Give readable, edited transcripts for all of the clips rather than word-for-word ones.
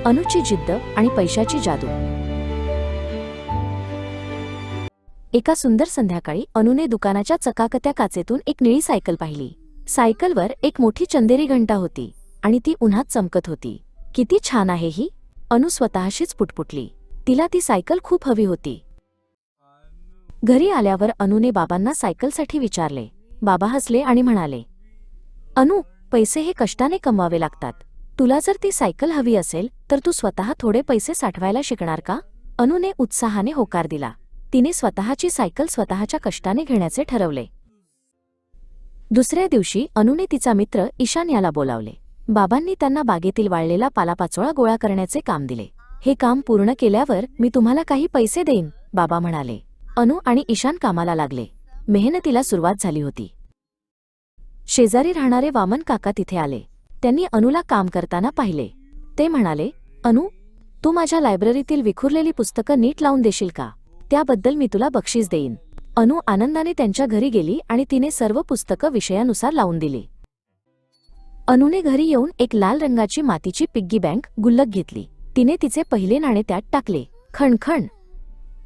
अनुची जिद्द आणि पैशाची जादू. एका सुंदर संध्याकाळी अनुने दुकानाच्या चकाकत्या काचेतून एक निळी सायकल पाहिली. सायकलवर एक मोठी चंदेरी घंटा होती आणि ती उन्हात चमकत होती. किती छान आहे ही, अनु स्वतःशीच पुटपुटली. तिला ती सायकल खूप हवी होती. घरी आल्यावर अनुने बाबांना सायकलसाठी विचारले. बाबा हसले आणि म्हणाले, अनु, पैसे हे कष्टाने कमवावे लागतात. तुला जर ती सायकल हवी असेल तर तू स्वतः थोडे पैसे साठवायला शिकणार का? अनुने उत्साहाने होकार दिला. तिने स्वतःची सायकल स्वतःच्या कष्टाने घेण्याचे ठरवले. दुसऱ्या दिवशी अनुने तिचा मित्र ईशान याला बोलावले. बाबांनी त्यांना बागेतील वाळलेला पालापाचोळा गोळा करण्याचे काम दिले. हे काम पूर्ण केल्यावर मी तुम्हाला काही पैसे देईन, बाबा म्हणाले. अनु आणि ईशान कामाला लागले. मेहनतीला सुरुवात झाली होती. शेजारी राहणारे वामन काका तिथे आले. त्यांनी अनुला काम करताना पाहिले. ते म्हणाले, अनु, तू माझ्या लायब्ररीतील विखुरलेली पुस्तकं नीट लावून देशील का? त्याबद्दल मी तुला बक्षीस देईन. अनु आनंदाने त्यांच्या घरी गेली आणि तिने सर्व पुस्तकं विषयानुसार लावून दिली. अनुने घरी येऊन एक लाल रंगाची मातीची पिग्गी बँक गुल्लक घेतली. तिने तिचे पहिले नाणे त्यात टाकले. खणखण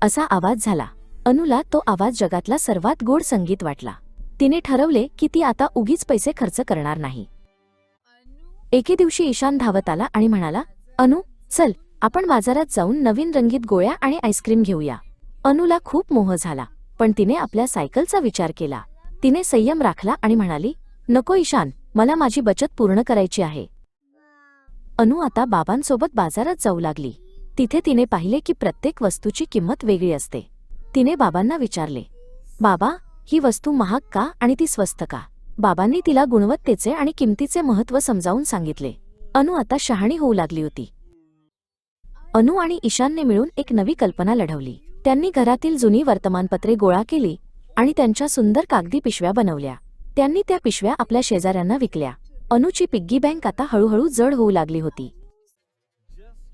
असा आवाज झाला. अनुला तो आवाज जगातला सर्वात गोड संगीत वाटला. तिने ठरवले की ती आता उगीच पैसे खर्च करणार नाही. एके दिवशी ईशान धावत आला आणि म्हणाला, अनु, चल आपण बाजारात जाऊन नवीन रंगीत गोळ्या आणि आईस्क्रीम घेऊया. अनुला खूप मोह झाला, पण तिने आपल्या सायकलचा विचार केला. तिने संयम राखला आणि म्हणाली, नको ईशान, मला माझी बचत पूर्ण करायची आहे. अनु आता बाबांसोबत बाजारात जाऊ लागली. तिथे तिने पाहिले की प्रत्येक वस्तूची किंमत वेगळी असते. तिने बाबांना विचारले, बाबा, ही वस्तू महाग का आणि ती स्वस्त का? बाबांनी तिला गुणवत्तेचे आणि किमतीचे महत्त्व समजावून सांगितले. अनु आता शहाणी होऊ लागली होती. अनु आणि ईशानने मिळून एक नवी कल्पना लढवली. त्यांनी घरातील जुनी वर्तमानपत्रे गोळा केली आणि त्यांच्या सुंदर कागदी पिशव्या बनवल्या. त्यांनी त्या पिशव्या आपल्या शेजाऱ्यांना विकल्या. अनुची पिग्गी बँक आता हळूहळू जड होऊ लागली होती.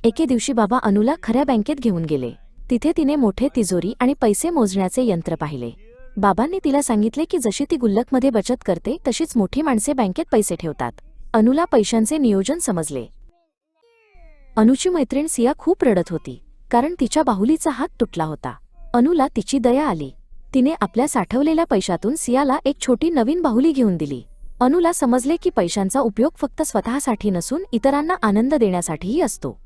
एके दिवशी बाबा अनुला खऱ्या बँकेत घेऊन गेले. तिथे तिने मोठे तिजोरी आणि पैसे मोजण्याचे यंत्र पाहिले. बाबांनी तिला सांगितले की जशी ती गुल्लकमध्ये बचत करते तशीच मोठी माणसे बँकेत पैसे ठेवतात. अनुला पैशांचे नियोजन समजले. अनुची मैत्रीण सिया खूप रडत होती, कारण तिच्या बाहुलीचा हात तुटला होता. अनुला तिची दया आली. तिने आपल्या साठवलेल्या पैशातून सियाला एक छोटी नवीन बाहुली घेऊन दिली. अनुला समजले की पैशांचा उपयोग फक्त स्वतःसाठी नसून इतरांना आनंद देण्यासाठीही असतो.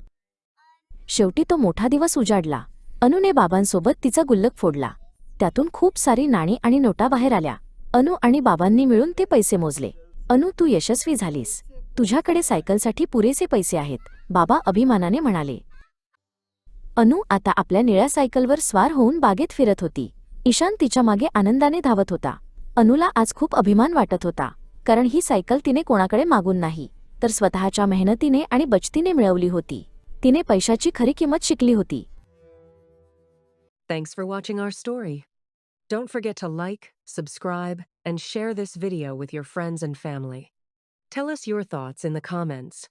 शेवटी तो मोठा दिवस उजाडला. अनुने बाबांसोबत तिचा गुल्लक फोडला. त्यातून खूप सारी नाणी आणि नोटा बाहेर आल्या. अनु आणि बाबांनी मिळून ते पैसे मोजले. अनु, तू यशस्वी झालीस. तुझ्याकडे सायकलसाठी पुरेसे पैसे आहेत, बाबा अभिमानाने म्हणाले. अनु आता आपल्या निळ्या सायकलवर स्वार होऊन बागेत फिरत होती. ईशान तिच्या मागे आनंदाने धावत होता. अनुला आज खूप अभिमान वाटत होता, कारण ही सायकल तिने कोणाकडे मागून नाही, तर स्वतःच्या मेहनतीने आणि बचतीने मिळवली होती. तिने पैशाची खरी किंमत शिकली होती. Thanks for watching our story. Don't forget to like, subscribe, and share this video with your friends and family. Tell us your thoughts in the comments.